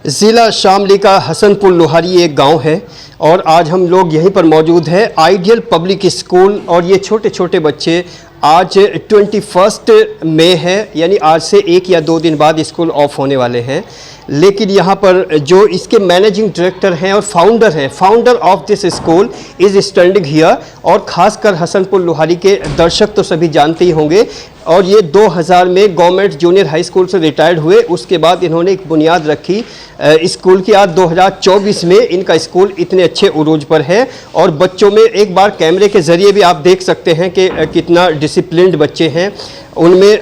ज़िला शामली का हसनपुर लोहारी एक गांव है और आज हम लोग यहीं पर मौजूद हैं आइडियल पब्लिक स्कूल। और ये छोटे छोटे बच्चे आज 21 मई है, यानी आज से 1 या 2 दिन बाद स्कूल ऑफ होने वाले हैं। लेकिन यहाँ पर जो इसके मैनेजिंग डायरेक्टर हैं और founder of this school is standing here. और ख़ासकर हसनपुर लोहारी के दर्शक तो सभी जानते ही होंगे। और ये 2000 में गवर्नमेंट जूनियर हाई स्कूल से रिटायर्ड हुए। उसके बाद इन्होंने एक बुनियाद रखी स्कूल की। आज 2024 में इनका स्कूल इतने अच्छे उरूज पर है। और बच्चों में एक बार कैमरे के ज़रिए भी आप देख सकते हैं कि कितना डिसिप्लिन्ड बच्चे हैं। उनमें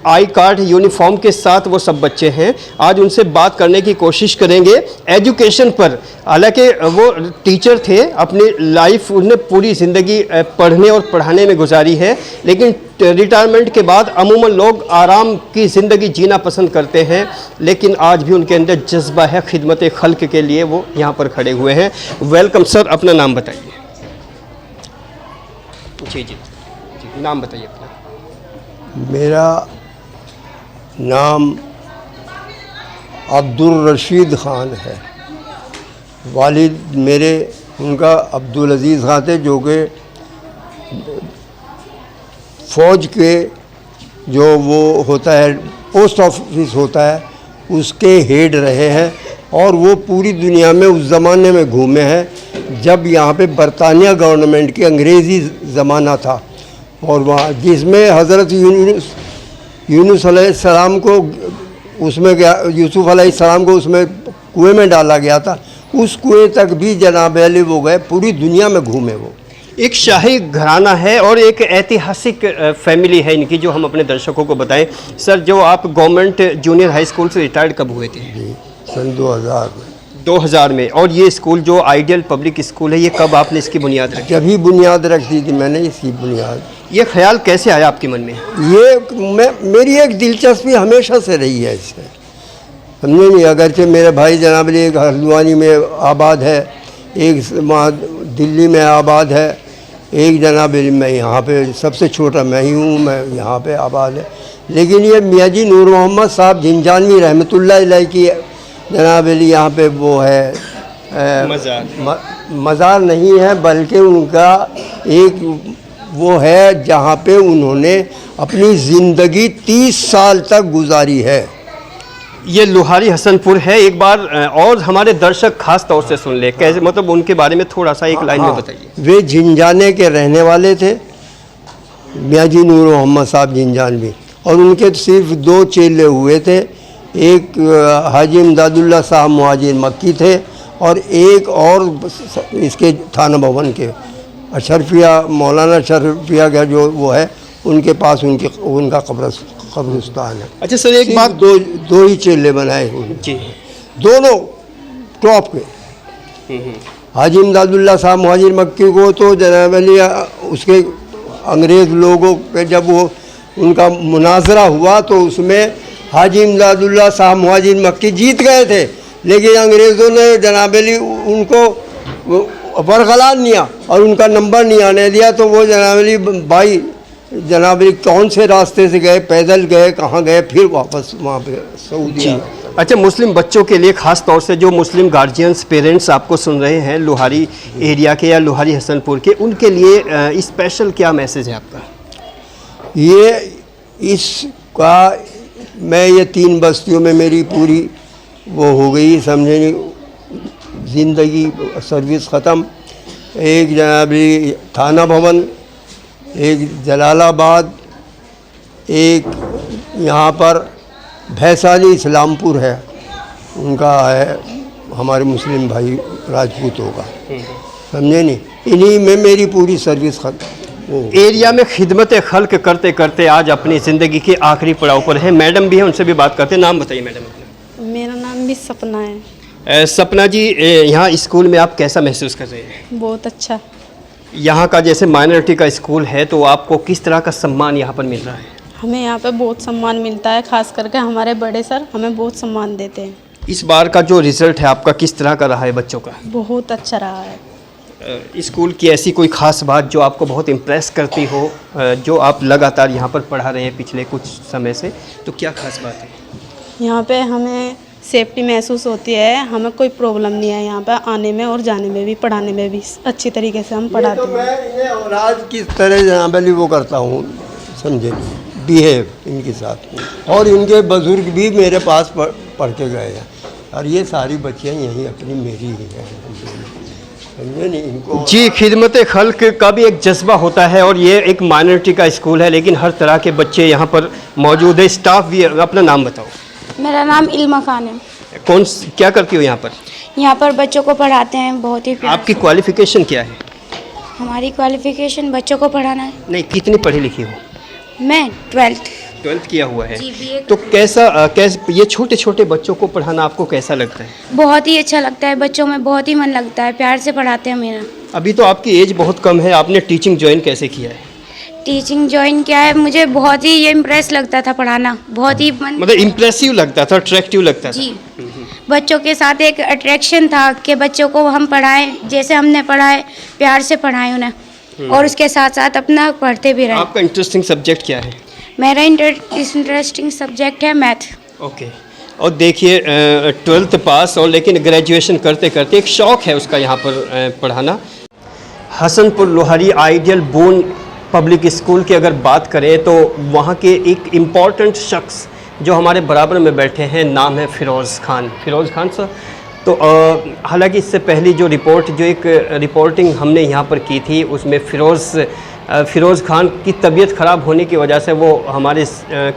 आई कार्ड यूनिफॉर्म के साथ वो सब बच्चे हैं। आज उनसे बात करने की कोशिश करेंगे एजुकेशन पर। हालांकि वो टीचर थे, अपनी लाइफ उन्होंने पूरी ज़िंदगी पढ़ने और पढ़ाने में गुजारी है। लेकिन रिटायरमेंट के बाद अमूमन लोग आराम की ज़िंदगी जीना पसंद करते हैं। लेकिन आज भी उनके अंदर जज्बा है खिदमत खल्क के लिए, वो यहाँ पर खड़े हुए हैं। वेलकम सर, अपना नाम बताइए। जी, नाम बताइए अपना। मेरा नाम अब्दुल रशीद ख़ान है। वालिद मेरे उनका अब्दुल अज़ीज़ ख़ान थे, जो कि फ़ौज के जो वो होता है पोस्ट ऑफिस होता है उसके हेड रहे हैं। और वो पूरी दुनिया में उस ज़माने में घूमे हैं जब यहाँ पे बरतानिया गवर्नमेंट की अंग्रेज़ी ज़माना था। और वहाँ जिसमें हज़रत यूनुस अलैहिस्सलाम को उसमें यूसुफ़ अलैहिस्सलाम को उसमें कुएं में डाला गया था, उस कुएं तक भी जनाब अली वो गए, पूरी दुनिया में घूमे वो। एक शाही घराना है और एक ऐतिहासिक फैमिली है इनकी, जो हम अपने दर्शकों को बताएं। सर, जो आप गवर्नमेंट जूनियर हाई स्कूल से रिटायर्ड कब हुए थे? जी, सन 2000 में। और ये स्कूल जो आइडियल पब्लिक स्कूल है, ये कब आपने इसकी बुनियाद रखी? जब ही बुनियाद रख दी थी मैंने इसकी बुनियाद। ये ख्याल कैसे आया आपके मन में? मेरी एक दिलचस्पी हमेशा से रही है इससे, समझे नहीं। अगरचे मेरे भाई जनाब अली एक हल्द्वानी में आबाद है, एक वहाँ दिल्ली में आबाद है, एक जनाब अली मैं यहाँ पे सबसे छोटा मैं ही हूँ, मैं यहाँ पे आबाद है। लेकिन ये मियाँ जी नूर मोहम्मद साहब झिंझानवी रहमतुल्लाह अलैह की जनाब अली यहाँ पे वो है मज़ार नहीं है, बल्कि उनका एक वो है जहाँ पे उन्होंने अपनी ज़िंदगी 30 साल तक गुजारी है। ये लोहारी हसनपुर है। एक बार और हमारे दर्शक खास तौर से सुन ले, कैसे, मतलब उनके बारे में थोड़ा सा एक लाइन में बताइए। वे झिंझाने के रहने वाले थे, मियाँ जी नूर मोहम्मद साहब झिंझानवी। और उनके सिर्फ 2 चेले हुए थे, एक हाजी इमदादुल्लाह साहब मुहाजिर मक्की थे और एक और इसके थाना भवन के अशरफिया मौलाना अशरफिया का जो वो है उनके पास उनका कब्रिस्तान है। अच्छा सर, एक बात, दो ही चेले बनाए हुए जी, दोनों टॉप के। हाजी इमदादुल्लाह साहब मुहाजिर मक्की को तो जनाब अली उसके अंग्रेज़ लोगों के जब वो उनका मुनाजरा हुआ तो उसमें हाजी इमदादुल्लाह साहब मुहाजिर मक्की जीत गए थे। लेकिन अंग्रेज़ों ने जनाब अली उनको बरगला नहीं और उनका नंबर नहीं आने दिया। तो वो जनाब अली भाई जनाब अली कौन से रास्ते से गए, पैदल गए, कहाँ गए, फिर वापस वहाँ पे सऊदी। अच्छा, मुस्लिम बच्चों के लिए ख़ास तौर से जो मुस्लिम गार्जियंस पेरेंट्स आपको सुन रहे हैं लोहारी एरिया के या लोहारी हसनपुर के, उनके लिए स्पेशल क्या मैसेज है आपका? ये इसका मैं ये 3 बस्तियों में मेरी पूरी वो हो गई, समझे नहीं, ज़िंदगी सर्विस ख़त्म। एक जनाबी थाना भवन, एक जलालाबाद, एक यहाँ पर भैसाली इस्लामपुर है, उनका है हमारे मुस्लिम भाई राजपूतों का, समझे नहीं। इन्हीं में मेरी पूरी सर्विस खत्म। एरिया में खिदमत खल्क करते करते आज अपनी ज़िंदगी के आखिरी पड़ाव पर है। मैडम भी हैं, उनसे भी बात करते हैं। नाम बताइए मैडम अपना। मेरा नाम भी सपना है। सपना जी, यहाँ स्कूल में आप कैसा महसूस कर रहे हैं? बहुत अच्छा। यहाँ का जैसे माइनॉरिटी का स्कूल है, तो आपको किस तरह का सम्मान यहाँ पर मिल रहा है? हमें यहाँ पे बहुत सम्मान मिलता है, खास करके हमारे बड़े सर हमें बहुत सम्मान देते हैं। इस बार का जो रिज़ल्ट है आपका किस तरह का रहा है बच्चों का? बहुत अच्छा रहा है। स्कूल की ऐसी कोई ख़ास बात जो आपको बहुत इम्प्रेस करती हो, जो आप लगातार यहाँ पर पढ़ा रहे हैं पिछले कुछ समय से, तो क्या ख़ास बात है? यहाँ पे हमें सेफ्टी महसूस होती है। हमें कोई प्रॉब्लम नहीं है यहाँ पर आने में और जाने में भी, पढ़ाने में भी अच्छी तरीके से हम पढ़ाते तो हैं। मैं इन्हें औलाद किस तरह जनाबली वो करता हूँ, समझे, बिहेव इनके साथ। और इनके बुजुर्ग भी मेरे पास पढ़ के गए हैं, और ये सारी बच्चियाँ यहीं अपनी मेरी ही हैं, समझे नहीं इनको। जी, खिदमत खल्क का भी एक जज्बा होता है और ये एक माइनॉरिटी का स्कूल है, लेकिन हर तरह के बच्चे यहाँ पर मौजूद है। स्टाफ भी है। अपना नाम बताओ। मेरा नाम इल्मा खान है। क्या करती हो यहाँ पर? यहाँ पर बच्चों को पढ़ाते हैं बहुत ही प्यार आपकी से। क्वालिफिकेशन क्या है? हमारी क्वालिफिकेशन बच्चों को पढ़ाना है। नहीं, कितनी पढ़ी लिखी हो? मैं 12th 12th किया हुआ है। जी, BA तो कैसा ये छोटे छोटे बच्चों को पढ़ाना आपको कैसा लगता है? बहुत ही अच्छा लगता है, बच्चों में बहुत ही मन लगता है, प्यार से पढ़ाते हैं मेरा। अभी तो आपकी एज बहुत कम है, आपने टीचिंग ज्वाइन कैसे किया है? टीचिंग ज्वाइन किया है, मुझे बहुत ही ये इम्प्रेस लगता था पढ़ाना, बहुत ही मन। मतलब इम्प्रेसिव लगता था, अट्रैक्टिव लगता था? जी, बच्चों के साथ एक अट्रैक्शन था कि बच्चों को हम पढ़ाएं जैसे हमने पढ़ाए, प्यार से पढ़ाएं उन्हें, और उसके साथ साथ अपना पढ़ते भी रहें। आपका इंटरेस्टिंग सब्जेक्ट क्या है? मेरा इंटरेस्टिंग सब्जेक्ट है मैथ। ओके। और देखिए 12th पास और लेकिन ग्रेजुएशन करते करते एक शौक़ है उसका यहाँ पर पढ़ाना। Hasanpur Lohari ideal bone public school की अगर बात करें तो वहाँ के एक इम्पॉर्टेंट शख्स जो हमारे बराबर में बैठे हैं, नाम है फ़िरोज़ खान। फ़िरोज़ खान सर, तो हालांकि इससे पहली जो एक रिपोर्टिंग हमने यहाँ पर की थी उसमें फ़िरोज़ खान की तबीयत ख़राब होने की वजह से वो हमारे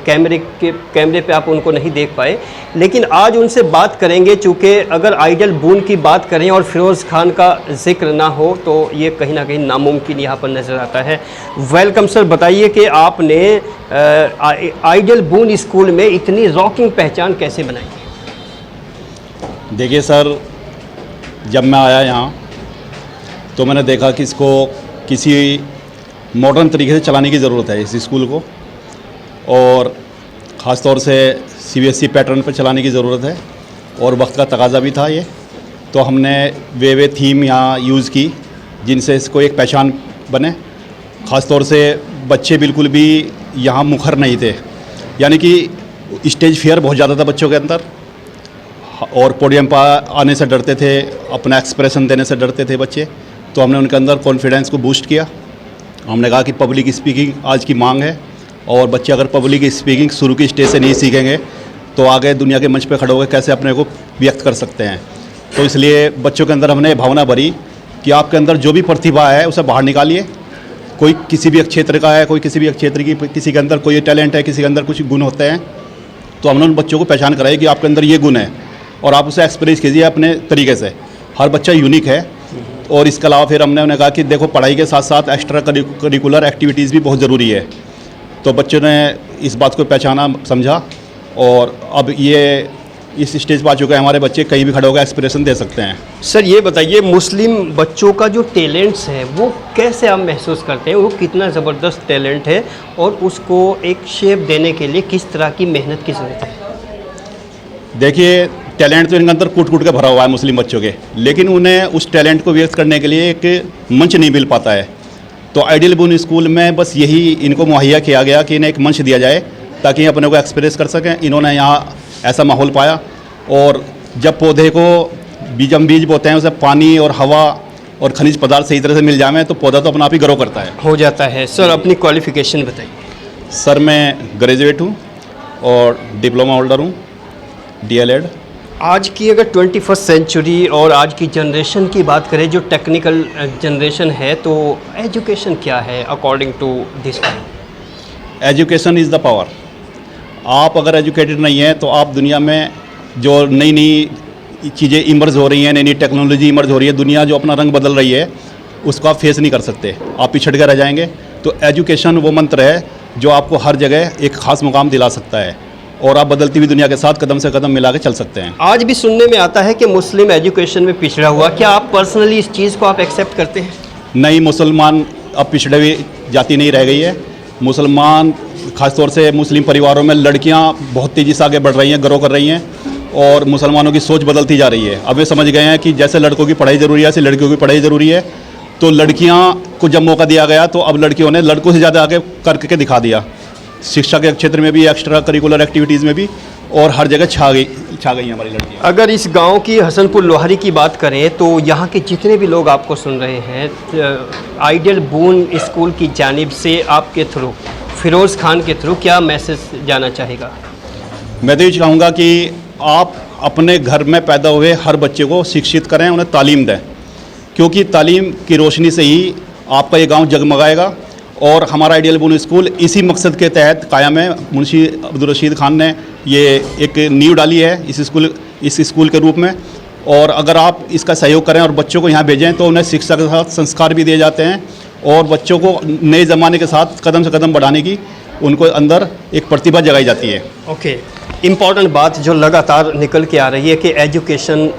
कैमरे पे आप उनको नहीं देख पाए, लेकिन आज उनसे बात करेंगे। चूँकि अगर आइडियल बून की बात करें और फ़िरोज़ खान का जिक्र ना हो तो ये कहीं ना कहीं नामुमकिन यहाँ पर नज़र आता है। वेलकम सर, बताइए कि आपने आइडियल बून स्कूल में इतनी रॉकिंग पहचान कैसे बनाई? देखिए सर, जब मैं आया यहाँ तो मैंने देखा कि इसको किसी मॉडर्न तरीके से चलाने की ज़रूरत है इस स्कूल को, और ख़ास तौर से CBSE पैटर्न पर चलाने की ज़रूरत है, और वक्त का तकाजा भी था ये। तो हमने वे थीम यहाँ यूज़ की जिनसे इसको एक पहचान बने। ख़ास तौर से बच्चे बिल्कुल भी यहाँ मुखर नहीं थे, यानी कि स्टेज फियर बहुत ज़्यादा था बच्चों के अंदर, और पोडियम पर आने से डरते थे, अपना एक्सप्रेशन देने से डरते थे बच्चे। तो हमने उनके अंदर कॉन्फिडेंस को बूस्ट किया। हमने कहा कि पब्लिक स्पीकिंग आज की मांग है, और बच्चे अगर पब्लिक स्पीकिंग शुरू की स्टेज से नहीं सीखेंगे तो आगे दुनिया के मंच पे खड़े होकर कैसे अपने को व्यक्त कर सकते हैं। तो इसलिए बच्चों के अंदर हमने भावना भरी कि आपके अंदर जो भी प्रतिभा है उसे बाहर निकालिए। कोई किसी भी क्षेत्र का है, कोई किसी भी क्षेत्र की, किसी के अंदर कोई टैलेंट है, किसी के अंदर कुछ गुण होते हैं, तो हमने उन बच्चों को पहचान कराई कि आपके अंदर ये गुण है और आप उसे एक्सप्रेस कीजिए अपने तरीके से। हर बच्चा यूनिक है। और इसके अलावा फिर हमने उन्हें कहा कि देखो, पढ़ाई के साथ साथ एक्स्ट्रा करिकुलर एक्टिविटीज़ भी बहुत ज़रूरी है। तो बच्चों ने इस बात को पहचाना, समझा, और अब ये इस स्टेज पर आ चुके हैं हमारे बच्चे, कहीं भी खड़े होकर एक्सप्रेशन दे सकते हैं। सर ये बताइए, मुस्लिम बच्चों का जो टैलेंट्स है वो कैसे आप महसूस करते हैं? वो कितना ज़बरदस्त टैलेंट है और उसको एक शेप देने के लिए किस तरह की मेहनत की ज़रूरत है? देखिए, टैलेंट तो इनके अंदर कूट कूट के भरा हुआ है मुस्लिम बच्चों के, लेकिन उन्हें उस टैलेंट को व्यक्त करने के लिए एक मंच नहीं मिल पाता है। तो आइडियल बून स्कूल में बस यही इनको मुहैया किया गया कि इन्हें एक मंच दिया जाए ताकि अपने को एक्सप्रेस कर सकें। इन्होंने यहाँ ऐसा माहौल पाया, और जब पौधे को बीज बोते हैं उसे पानी और हवा और खनिज पदार्थ सही तरह से मिल जाए तो पौधा तो अपना आप ही ग्रो करता है, हो जाता है। सर अपनी क्वालिफ़िकेशन बताइए। सर मैं ग्रेजुएट हूँ और डिप्लोमा होल्डर हूँ, DLED। आज की अगर 21st सेंचुरी और आज की जनरेशन की बात करें, जो टेक्निकल जनरेशन है, तो एजुकेशन क्या है according to this time? Education is the power. आप अगर एजुकेटेड नहीं हैं तो आप दुनिया में जो नई नई चीज़ें इमर्ज हो रही हैं, नई नई टेक्नोलॉजी इमर्ज हो रही है, दुनिया जो अपना रंग बदल रही है, उसको आप फेस नहीं कर सकते, आप पिछड़ कर रह जाएंगे। तो एजुकेशन वो मंत्र है जो आपको हर जगह एक ख़ास मुकाम दिला सकता है, और आप बदलती हुई दुनिया के साथ कदम से कदम मिला के चल सकते हैं। आज भी सुनने में आता है कि मुस्लिम एजुकेशन में पिछड़ा हुआ, क्या आप पर्सनली इस चीज़ को आप एक्सेप्ट करते हैं? नहीं, मुसलमान अब पिछड़े हुई जाति नहीं रह गई है। मुसलमान, ख़ासतौर से मुस्लिम परिवारों में लड़कियां बहुत तेज़ी से आगे बढ़ रही हैं, ग्रो कर रही हैं, और मुसलमानों की सोच बदलती जा रही है। अब वे समझ गए हैं कि जैसे लड़कों की पढ़ाई ज़रूरी है, ऐसे लड़कियों की पढ़ाई ज़रूरी है। तो लड़कियां को जब मौका दिया गया तो अब लड़कियों ने लड़कों से ज़्यादा आगे करके दिखा दिया, शिक्षा के क्षेत्र में भी, एक्स्ट्रा करिकुलर एक्टिविटीज़ में भी। और हर जगह छा गई हैं हमारी लड़कियाँ। अगर इस गांव की हसनपुर लोहारी की बात करें तो यहाँ के जितने भी लोग आपको सुन रहे हैं, आइडियल बून स्कूल की जानिब से आपके थ्रू, फिरोज़ खान के थ्रू क्या मैसेज जाना चाहेगा? मैं तो ये चाहूँगा कि आप अपने घर में पैदा हुए हर बच्चे को शिक्षित करें, उन्हें तालीम दें, क्योंकि तालीम की रोशनी से ही आपका ये गांव जगमगाएगा। और हमारा आइडियल बून स्कूल इसी मकसद के तहत कायम है। मुंशी अब्दुल रशीद खान ने ये एक नींव डाली है इस स्कूल के रूप में। और अगर आप इसका सहयोग करें और बच्चों को यहाँ भेजें तो उन्हें शिक्षा के साथ संस्कार भी दिए जाते हैं और बच्चों को नए ज़माने के साथ कदम से कदम बढ़ाने की उनको अंदर एक प्रतिभा जगाई जाती है। ओके, इम्पॉर्टेंट बात जो लगातार निकल के आ रही है कि एजुकेशन,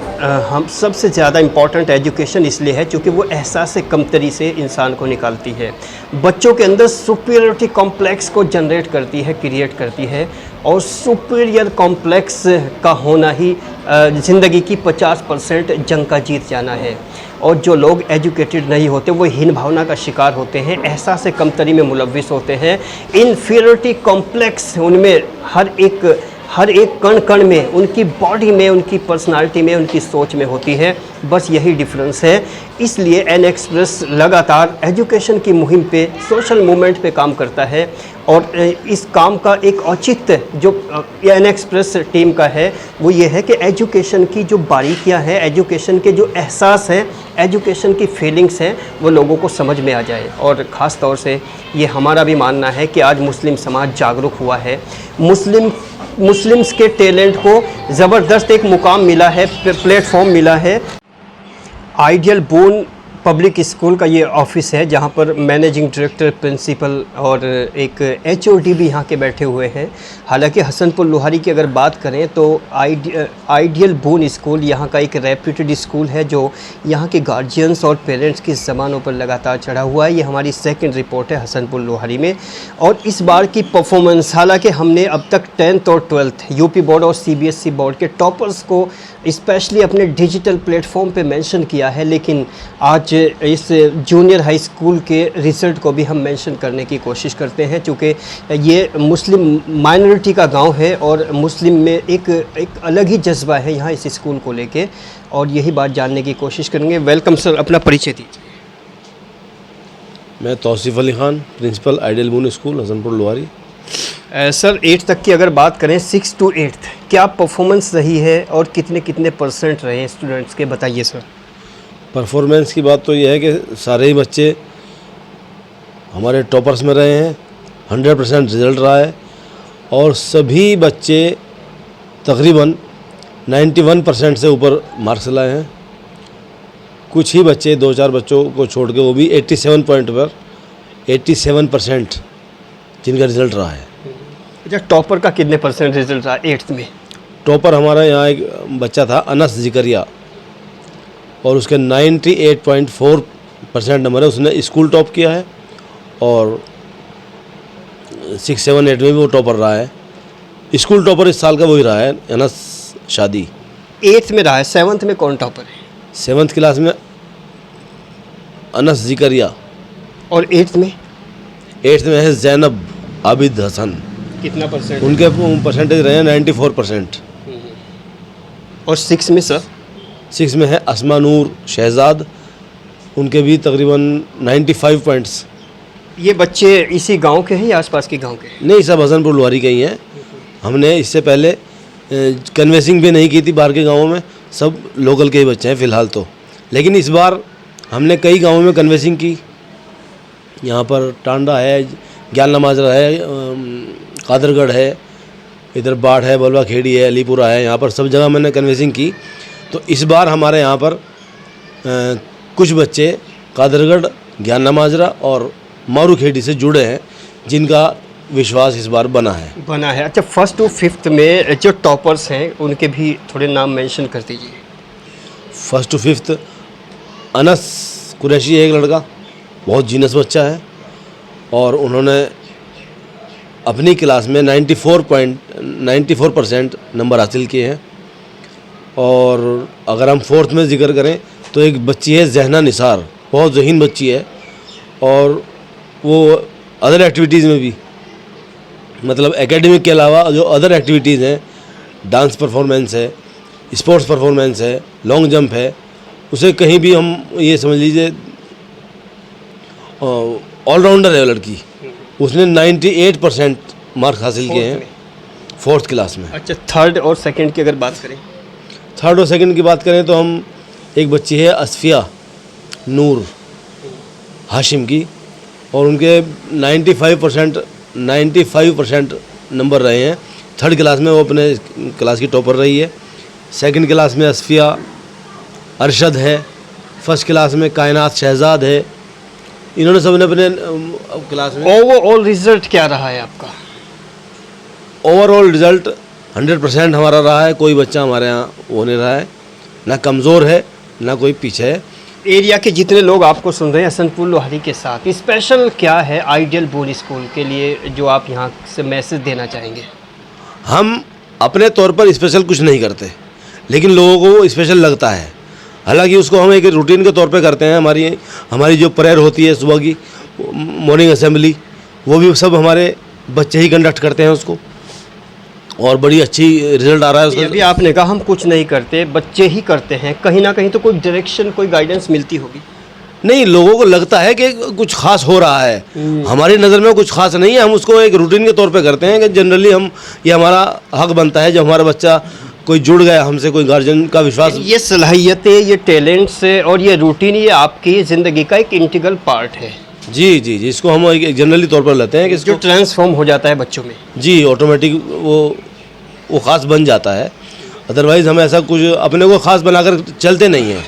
हम सबसे ज़्यादा इम्पॉर्टेंट एजुकेशन इसलिए है क्योंकि वो एहसास कमतरी से इंसान को निकालती है, बच्चों के अंदर सुपीरियरिटी कॉम्प्लेक्स को जनरेट करती है, क्रिएट करती है। और सुपीरियर कॉम्प्लेक्स का होना ही ज़िंदगी की 50% जंग का जीत जाना है। और जो लोग एजुकेटेड नहीं होते वो हीन भावना का शिकार होते हैं, एहसास कमतरी में मुलव्विस होते हैं। इन्फीरियरिटी कॉम्प्लेक्स उनमें हर एक कण कण में, उनकी बॉडी में, उनकी पर्सनालिटी में, उनकी सोच में होती है। बस यही डिफरेंस है। इसलिए एन एक्सप्रेस लगातार एजुकेशन की मुहिम पे, सोशल मूवमेंट पे काम करता है। और इस काम का एक औचित्य जो एन एक्सप्रेस टीम का है वो ये है कि एजुकेशन की जो बारीकियां हैं, एजुकेशन के जो एहसास हैं, एजुकेशन की फीलिंग्स हैं, वो लोगों को समझ में आ जाए। और ख़ास तौर से ये हमारा भी मानना है कि आज मुस्लिम समाज जागरूक हुआ है। मुस्लिम्स के टैलेंट को ज़बरदस्त एक मुकाम मिला है, प्लेटफॉर्म मिला है। आइडियल बून पब्लिक स्कूल का ये ऑफिस है जहाँ पर मैनेजिंग डायरेक्टर, प्रिंसिपल और एक एचओडी भी यहाँ के बैठे हुए हैं। हालांकि हसनपुर लोहारी की अगर बात करें तो आइडियल बून स्कूल यहाँ का एक रेप्यूटेड स्कूल है जो यहाँ के गार्जियंस और पेरेंट्स की ज़बानों पर लगातार चढ़ा हुआ है। ये हमारी सेकंड रिपोर्ट है हसनपुर लोहारी में। और इस बार की परफॉर्मेंस, हालांकि हमने अब तक 10th और 12th यूपी बोर्ड और सीबीएसई बोर्ड के टॉपर्स को स्पेशली अपने डिजिटल प्लेटफॉर्म पे मेंशन किया है, लेकिन आज इस जूनियर हाई स्कूल के रिज़ल्ट को भी हम मेंशन करने की कोशिश करते हैं, क्योंकि ये मुस्लिम माइनॉरिटी का गांव है और मुस्लिम में एक अलग ही जज्बा है यहाँ इस स्कूल को लेके, और यही बात जानने की कोशिश करेंगे। वेलकम सर, अपना परिचय दीजिए। मैं Tauseef Ali Khan, principal ideal boon school Hasanpur Lohari. Sir 8th तक की अगर बात करें, 6 to 8th क्या परफॉर्मेंस रही है और कितने % रहे हैं स्टूडेंट्स के, बताइए सर। परफॉर्मेंस की बात तो ये है कि सारे ही बच्चे हमारे टॉपर्स में रहे हैं, 100% रिज़ल्ट रहा है और सभी बच्चे तकरीबन 91% से ऊपर मार्क्स लाए हैं। कुछ ही बच्चे, 2-4 बच्चों को छोड़ के, वो भी 87 पॉइंट पर 87% जिनका रिज़ल्ट रहा है। अच्छा, टॉपर का कितने % रिजल्ट रहा 8th में? टॉपर हमारा यहाँ एक बच्चा था अनस ज़िकरिया और उसके 98.4% नंबर है। उसने स्कूल टॉप किया है और 6, 7, 8 में भी वो टॉपर रहा है। स्कूल टॉपर इस साल का वही रहा है, अनस शादी। 8th में रहा है। 7th में कौन टॉपर है? 7th क्लास में अनस ज़िकरिया। और 8th में? 8th में है ज़ैनब आबिद हसन। कितना %? उनके परसेंटेज रहे हैं 94%। और 6 में सर? 6 में है अस्मा नूर शहजाद, उनके भी तकरीबन 95 पॉइंट्स। ये बच्चे इसी गांव के हैं या आसपास के गांव के हैं? नहीं, सब हसनपुर लोहारी के ही हैं। हमने इससे पहले कन्वेंसिंग भी नहीं की थी बाहर के गाँवों में, सब लोकल के ही बच्चे हैं फ़िलहाल तो। लेकिन इस बार हमने कई गाँवों में कन्वेंसिंग की। यहाँ पर टांडा है, ज्ञान नमाजरा है, कादरगढ़ है, इधर बाढ़ है, बलवा खेड़ी है, अलीपुरा है, यहाँ पर सब जगह मैंने कन्वेंसिंग की। तो इस बार हमारे यहाँ पर कुछ बच्चे कादरगढ़, ज्ञान नमाजरा और मारू खेड़ी से जुड़े हैं, जिनका विश्वास इस बार बना है। अच्छा, 1st to 5th में जो टॉपर्स हैं उनके भी थोड़े नाम मेंशन कर दीजिए। 1st to 5th Anas Qureshi है एक लड़का, बहुत जीनस बच्चा है और उन्होंने अपनी क्लास में 94% नंबर हासिल किए हैं। और अगर हम 4th में जिक्र करें तो एक बच्ची है जहना निसार, बहुत ज़हीन बच्ची है और वो अदर एक्टिविटीज़ में भी, मतलब एकेडमिक के अलावा जो अदर एक्टिविटीज़ हैं डांस परफॉर्मेंस है, स्पोर्ट्स परफॉर्मेंस है, लॉन्ग जंप है, उसे कहीं भी हम ये समझ लीजिए ऑलराउंडर है लड़की। उसने 98% मार्क्स हासिल किए हैं 4th क्लास में। अच्छा, थर्ड और सेकंड की अगर बात करें? थर्ड और सेकंड की बात करें तो हम एक बच्ची है असफिया नूर हाशिम की, और उनके 95% नंबर रहे हैं। 3rd क्लास में वो अपने क्लास की टॉपर रही है। 2nd क्लास में असफिया अरशद है। 1st क्लास में कायनात शहजाद है। इन्होंने सबने अपने क्लास में ओवरऑल रिजल्ट क्या रहा है आपका? ओवरऑल रिज़ल्ट 100% हमारा रहा है। कोई बच्चा हमारे यहाँ वो नहीं रहा है, ना कमज़ोर है ना कोई पीछे है। एरिया के जितने लोग आपको सुन रहे हैं हसनपुर लोहारी के साथ, स्पेशल क्या है आइडियल बोर्ड स्कूल के लिए जो आप यहाँ से मैसेज देना चाहेंगे? हम अपने तौर पर स्पेशल कुछ नहीं करते, लेकिन लोगों को वो स्पेशल लगता है। हालांकि उसको हम एक रूटीन के तौर पे करते हैं। हमारी जो प्रेयर होती है सुबह की मॉर्निंग असेंबली, वो भी सब हमारे बच्चे ही कंडक्ट करते हैं उसको, और बड़ी अच्छी रिजल्ट आ रहा है उसका। अभी आपने कहा हम कुछ नहीं करते, बच्चे ही करते हैं, कहीं ना कहीं तो कोई डायरेक्शन, कोई गाइडेंस मिलती होगी? नहीं, लोगों को लगता है कि कुछ खास हो रहा है। हमारी नज़र में कुछ खास नहीं है। हम उसको एक रूटीन के तौर पे करते हैं कि जनरली हम ये हमारा हक बनता है जब हमारा बच्चा कोई जुड़ गया हमसे, कोई गार्जियन का विश्वास। ये सलाहियतें, ये टैलेंट्स और ये रूटीन, ये आपकी ज़िंदगी का एक इंटीग्रल पार्ट है। जी जी जी, इसको हम एक जनरली तौर पर लेते हैं कि जो ट्रांसफॉर्म हो जाता है बच्चों में। जी, ऑटोमेटिक वो ख़ास बन जाता है। अदरवाइज़ हम ऐसा कुछ अपने को ख़ास बनाकर चलते नहीं हैं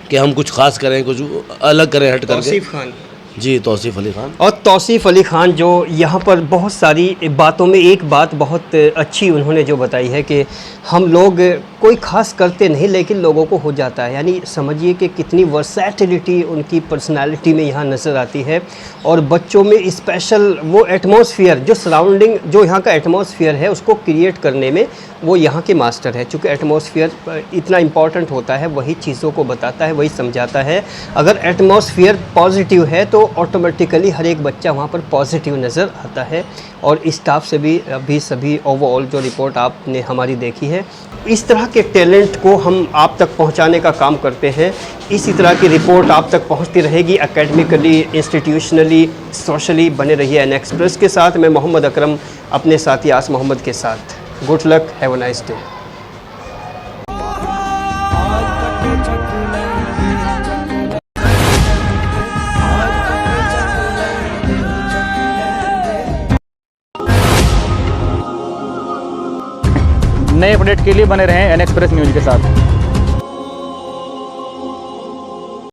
कि हम कुछ खास करें, कुछ अलग करें हट करके। तौसीफ खान जी, तौसीफ अली खान। और तौसीफ अली खान जो यहाँ पर बहुत सारी बातों में एक बात बहुत अच्छी उन्होंने जो बताई है कि हम लोग कोई ख़ास करते नहीं लेकिन लोगों को हो जाता है। यानी समझिए कि कितनी वर्सैटिलिटी उनकी पर्सनालिटी में यहाँ नज़र आती है, और बच्चों में स्पेशल वो एटमॉस्फेयर, जो सराउंडिंग, जो यहाँ का एटमॉस्फेयर है उसको क्रिएट करने में वो यहाँ के मास्टर है। चूँकि एटमॉस्फेयर इतना इम्पॉर्टेंट होता है, वही चीज़ों को बताता है, वही समझाता है। अगर एटमॉस्फेयर पॉजिटिव है तो ऑटोमेटिकली हर एक बच्चा वहाँ पर पॉजिटिव नज़र आता है। और स्टाफ से भी अभी सभी ओवरऑल जो रिपोर्ट आपने हमारी देखी है, इस तरह के टैलेंट को हम आप तक पहुंचाने का काम करते हैं। इसी तरह की रिपोर्ट आप तक पहुंचती रहेगी एकेडमिकली, इंस्टीट्यूशनली, सोशली। बने रहिए एन एक्सप्रेस के साथ। मैं मोहम्मद अकरम अपने साथी आस मोहम्मद के साथ। Good luck, have a nice day. नए अपडेट के लिए बने रहें एन एक्सप्रेस न्यूज़ के साथ।